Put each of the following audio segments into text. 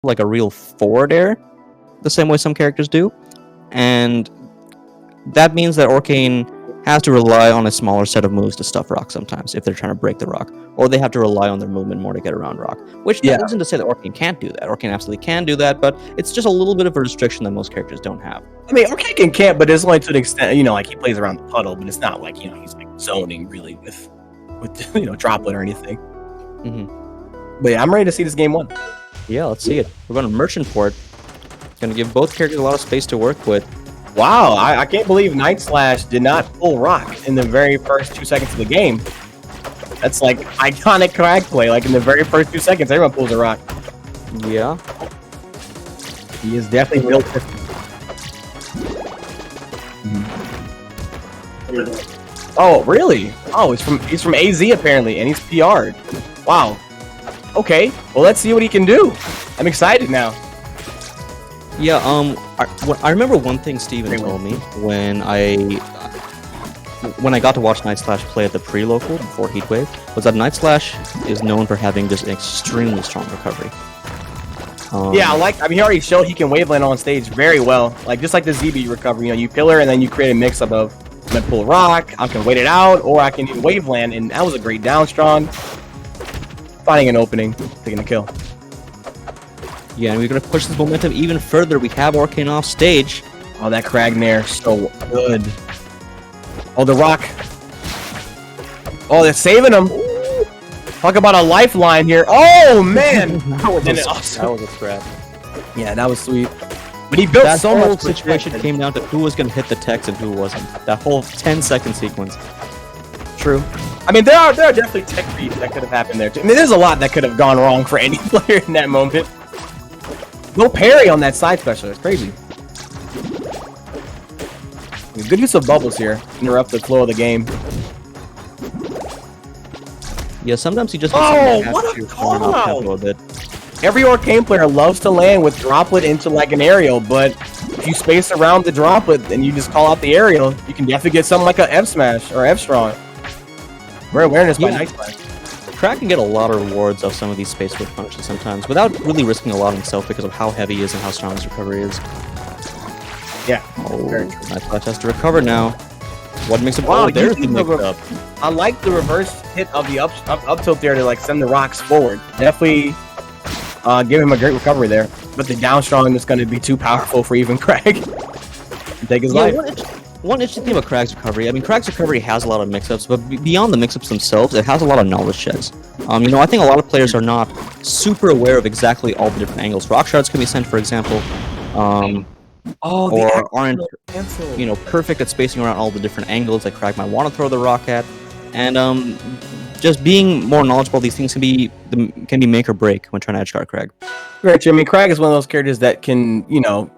like a real forward air, the same way some characters do, and that means that Orcane has to rely on a smaller set of moves to stuff rock sometimes if they're trying to break the rock, or they have to rely on their movement more to get around rock. Which isn't to say that Orcane can't do that. Orcane absolutely can do that, but it's just a little bit of a restriction that most characters don't have. I mean, Orcane can't, but it's only to an extent, like he plays around the puddle, but it's not like, he's like zoning really with droplet or anything. Mm-hmm. But yeah, I'm ready to see this game 1. Yeah, let's see it. We're going to Merchant Port. Going to give both characters a lot of space to work with. Wow, I can't believe Nightslash did not pull rock in the very first 2 seconds of the game. That's like iconic Crag play. Like in the very first 2 seconds, everyone pulls a rock. Yeah. He is definitely built different. Oh, really? Oh, he's from AZ apparently, and he's PR'd. Wow. Okay, well let's see what he can do. I'm excited now. Yeah, I remember one thing Steven told me when I got to watch Nightslash play at the pre-local before Heatwave, was that Nightslash is known for having just an extremely strong recovery. Yeah, he already showed he can waveland on stage very well. Like just like the ZB recovery, you pillar and then you create a mix up of I'm gonna pull rock, I can wait it out, or I can do waveland, and that was a great down strong. Finding an opening, taking a kill. Yeah, and we're gonna push this momentum even further. We have Orcane off stage. Oh, that Crag Nair, so good. Oh, the rock. Oh, they're saving him. Talk about a lifeline here. Oh, man. That was a scrap. Yeah, that was sweet. But he built so much. That situation came down to who was going to hit the text and who wasn't. That whole 10-second sequence. True. I mean, there are definitely tech beats that could have happened there, too. I mean, there's a lot that could have gone wrong for any player in that moment. No parry on that side special. It's crazy. Good use of bubbles here. Interrupt the flow of the game. Yeah, sometimes you just what a call out! A little bit. Every Orcane player loves to land with droplet into like an aerial, but if you space around the droplet and you just call out the aerial, you can definitely get something like a F smash or F strong. Rare awareness by Nightslash. Crag can get a lot of rewards of some of these space whip punishes sometimes without really risking a lot himself because of how heavy he is and how strong his recovery is. Yeah. Nightslash has to recover now. What makes it? Wow, there's the mix-up. I like the reverse hit of the up tilt there to like send the rocks forward. Definitely give him a great recovery there. But the down strong is going to be too powerful for even Crag. Take his life. One interesting thing about Crag's recovery, I mean, Crag's recovery has a lot of mix-ups, but beyond the mix-ups themselves, it has a lot of knowledge checks. I think a lot of players are not super aware of exactly all the different angles rock shards can be sent, for example, or aren't, perfect at spacing around all the different angles that Crag might want to throw the rock at, and just being more knowledgeable of these things can be make or break when trying to edgeguard Crag. Right, I mean, Crag is one of those characters that can,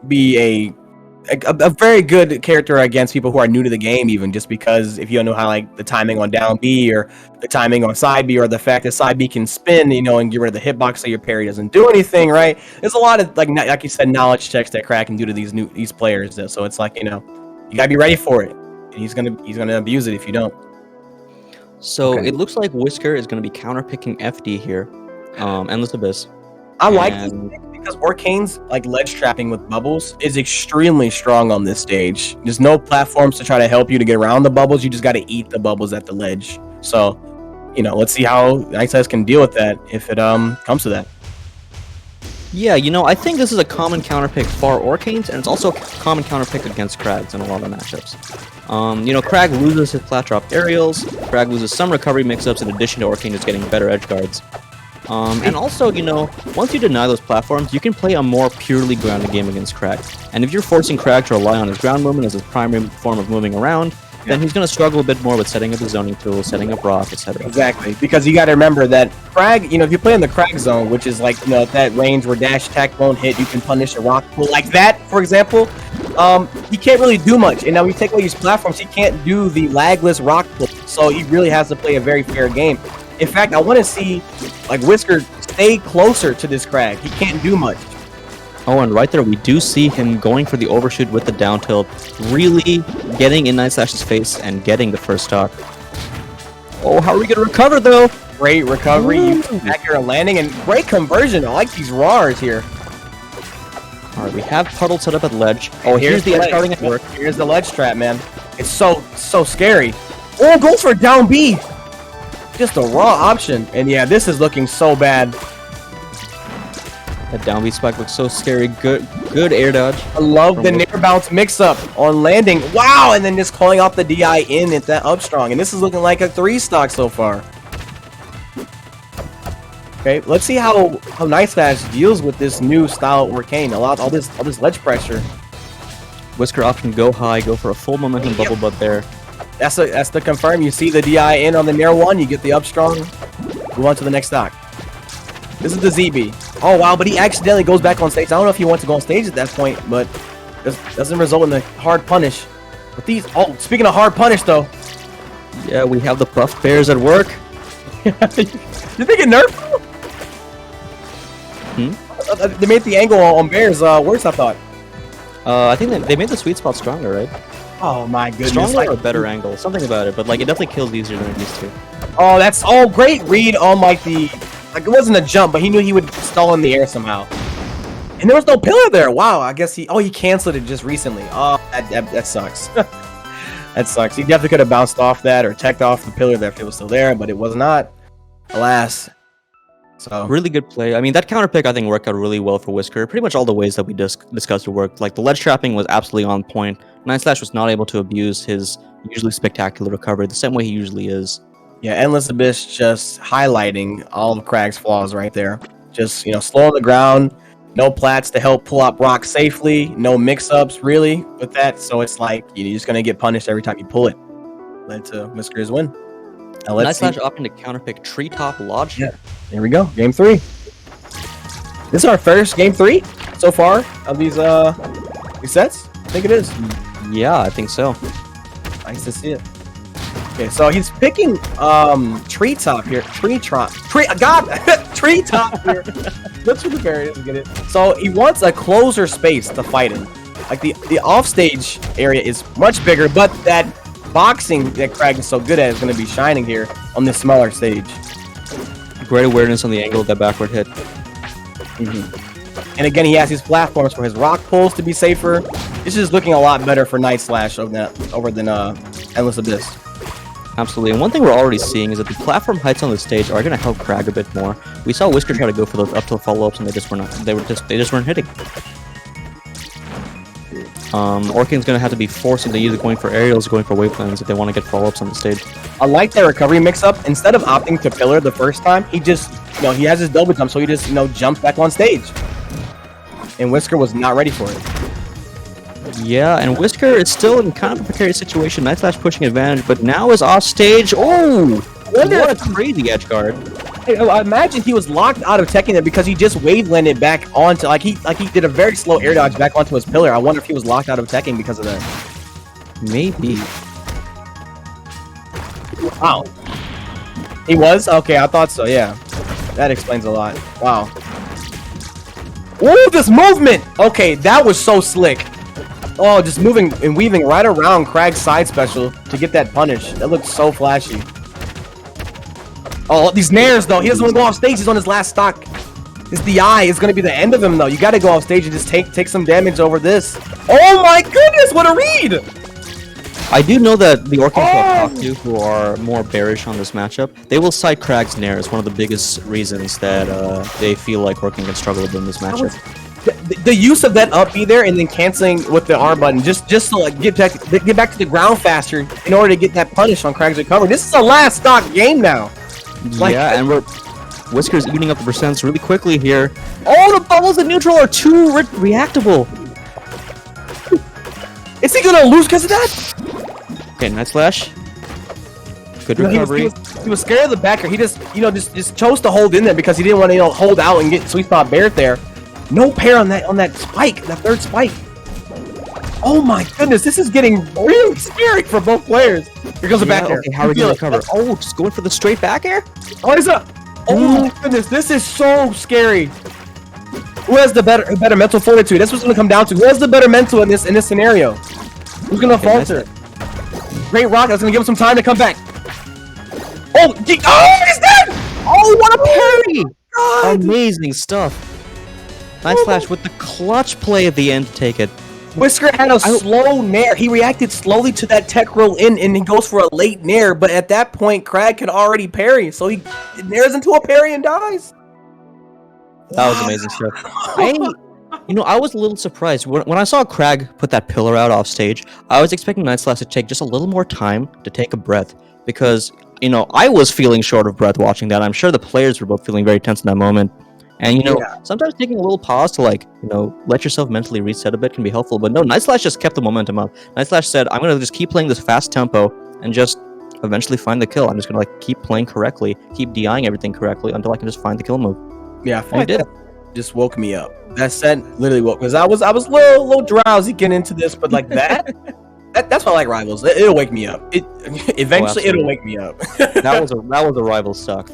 be a very good character against people who are new to the game, even just because if you don't know how like the timing on down B or the timing on side B or the fact that side B can spin, and get rid of the hitbox so your parry doesn't do anything, right? There's a lot of like you said, knowledge checks that Crag can do to these players. So it's like you gotta be ready for it, and he's gonna abuse it if you don't. So It looks like Whiskr is gonna be counterpicking FD here, Endless Abyss. I like this because Orcane's like ledge trapping with bubbles is extremely strong on this stage. There's no platforms to try to help you to get around the bubbles. You just got to eat the bubbles at the ledge. So, let's see how Nightslash can deal with that if it comes to that. Yeah, I think this is a common counterpick for Orcanes, and it's also a common counterpick against Krags in a lot of matchups. Crag loses his flat drop aerials, Crag loses some recovery mix-ups in addition to Orcane just getting better edge guards. And also, once you deny those platforms, you can play a more purely grounded game against Crag. And if you're forcing Crag to rely on his ground movement as his primary form of moving around, then he's going to struggle a bit more with setting up his zoning tools, setting up rock, etc. Exactly, because you got to remember that Crag, if you play in the Crag zone, which is like, that range where dash attack won't hit, you can punish a rock pull like that, for example, he can't really do much. And now we take away these platforms, he can't do the lagless rock pull, so he really has to play a very fair game. In fact, I want to see like Whiskr stay closer to this Crag. He can't do much. Oh, and right there, we do see him going for the overshoot with the down tilt, really getting in Nightslash's face and getting the first stock. Oh, how are we going to recover, though? Great recovery. You accurate landing and great conversion. I like these RARs here. All right, we have puddle set up at ledge. Oh, here's the edge guarding at work. Here's the ledge trap, man. It's so scary. Oh, go for down B. Just a raw option. And yeah, this is looking so bad. That down B spike looks so scary. Good air dodge. I love the near bounce mix-up on landing. Wow, and then just calling off the DI in at that up strong. And this is looking like a 3-stock so far. Okay, let's see how Nightslash deals with this new style Arcane. All this ledge pressure. Whiskr option go high, go for a full momentum bubble butt there. That's the confirm. You see the DI in on the near one, you get the up strong. Move on to the next stock. This is the ZB. Oh wow, but he accidentally goes back on stage. I don't know if he wants to go on stage at that point, but this doesn't result in the hard punish. But these, oh, speaking of hard punish though. Yeah, we have the buff bears at work. You think it nerfed? They made the angle on bears worse, I thought. I think they made the sweet spot stronger, right? Oh my goodness. Stronger or a better angle. Something about it, but like it definitely kills easier than it used to. Oh, that's great read on like the, like it wasn't a jump, but he knew he would stall in the air somehow. And there was no pillar there. Wow, I guess he canceled it just recently. Oh, that sucks. That sucks. He definitely could have bounced off that or teched off the pillar there if it was still there, but it was not. Alas. So really good play. I mean, that counter pick I think worked out really well for Whiskr. Pretty much all the ways that we discussed it worked. Like the ledge trapping was absolutely on point. Nightslash was not able to abuse his usually spectacular recovery the same way he usually is. Yeah, Endless Abyss just highlighting all of Crag's flaws right there. Just, slow on the ground, no plats to help pull up rock safely, no mix-ups really with that. So it's like you're just gonna get punished every time you pull it. Led to Whiskr's win. Now Nightslash opting to counterpick Treetop Lodge. Yeah, there we go. Game 3. This is our first game 3 so far of these sets. I think it is. Yeah, I think so. Nice to see it. Okay, so he's picking Treetop here. Treetop here. That's what the barrier is. Get it? So he wants a closer space to fight in. Like the offstage area is much bigger, but that boxing that Crag is so good at is going to be shining here on this smaller stage. Great awareness on the angle of that backward hit. And again, he has his platforms for his rock pulls to be safer. This is looking a lot better for Nightslash over than Endless Abyss. Absolutely, and one thing we're already seeing is that the platform heights on the stage are going to help Crag a bit more. We saw Whiskr try to go for those up tilt follow-ups, and they just weren't hitting. Orcane's going to have to be forced into either going for aerials or going for wave plans if they want to get follow-ups on the stage. I like that recovery mix-up. Instead of opting to pillar the first time, he just, he has his double jump, so he just, jumps back on stage. And Whiskr was not ready for it. Yeah, and Whiskr is still in kind of a precarious situation. Nightslash pushing advantage, but now is off stage. Oh, what a crazy edge guard! I imagine he was locked out of teching it because he just wave landed back onto like he did a very slow air dodge back onto his pillar. I wonder if he was locked out of teching because of that. Maybe. Wow. He was? Okay, I thought so. Yeah, that explains a lot. Wow. Ooh, this movement! Okay, that was so slick. Oh, just moving and weaving right around Crag's side special to get that punish. That looked so flashy. Oh, these nairs, though. He doesn't want to go off stage. He's on his last stock. This DI is going to be the end of him, though. You got to go off stage and just take some damage over this. Oh, my goodness. What a read. I do know that the Orcans I've talked to who are more bearish on this matchup, they will cite Crag's nair as one of the biggest reasons that they feel like Orcan can struggle within this matchup. The use of that up B there and then canceling with the R button just to like get back to the ground faster in order to get that punish on Crag's recovery. This is a last stock game now. Yeah, and Whiskr's eating up the percents really quickly here. Oh, the bubbles in neutral are too reactable. Is he gonna lose because of that? Okay, Nightslash. Good recovery. He was scared of the backer. He just just chose to hold in there because he didn't want to hold out and get sweet spot Barrett there. No pair on that spike, that third spike. Oh my goodness, this is getting really scary for both players. Here goes the back air. Okay, how are we gonna recover? Oh, just going for the straight back air? What is up? Oh my goodness, this is so scary. Who has the better mental fortitude? That's what's gonna come down to. Who has the better mental in this scenario? Who's gonna falter? Great rock. That's gonna give him some time to come back. Oh, he's dead! Oh, what a parry! Amazing stuff. Nightslash with the clutch play at the end to take it. Whiskr had a slow nair. He reacted slowly to that tech roll in, and he goes for a late nair. But at that point, Crag could already parry, so he nairs into a parry and dies. That was amazing stuff. I was a little surprised when I saw Crag put that pillar out off stage. I was expecting Nightslash to take just a little more time to take a breath, because I was feeling short of breath watching that. I'm sure the players were both feeling very tense in that moment. And sometimes taking a little pause to let yourself mentally reset a bit can be helpful. But no, Nightslash just kept the momentum up. Nightslash said, "I'm gonna just keep playing this fast tempo and just eventually find the kill. I'm just gonna keep playing correctly, keep DIing everything correctly until I can just find the kill move." Yeah, I feel like that just woke me up. That said, literally woke, because I was a little drowsy getting into this, but that's why I like Rivals. It'll wake me up. It'll wake me up. That was a rival stock for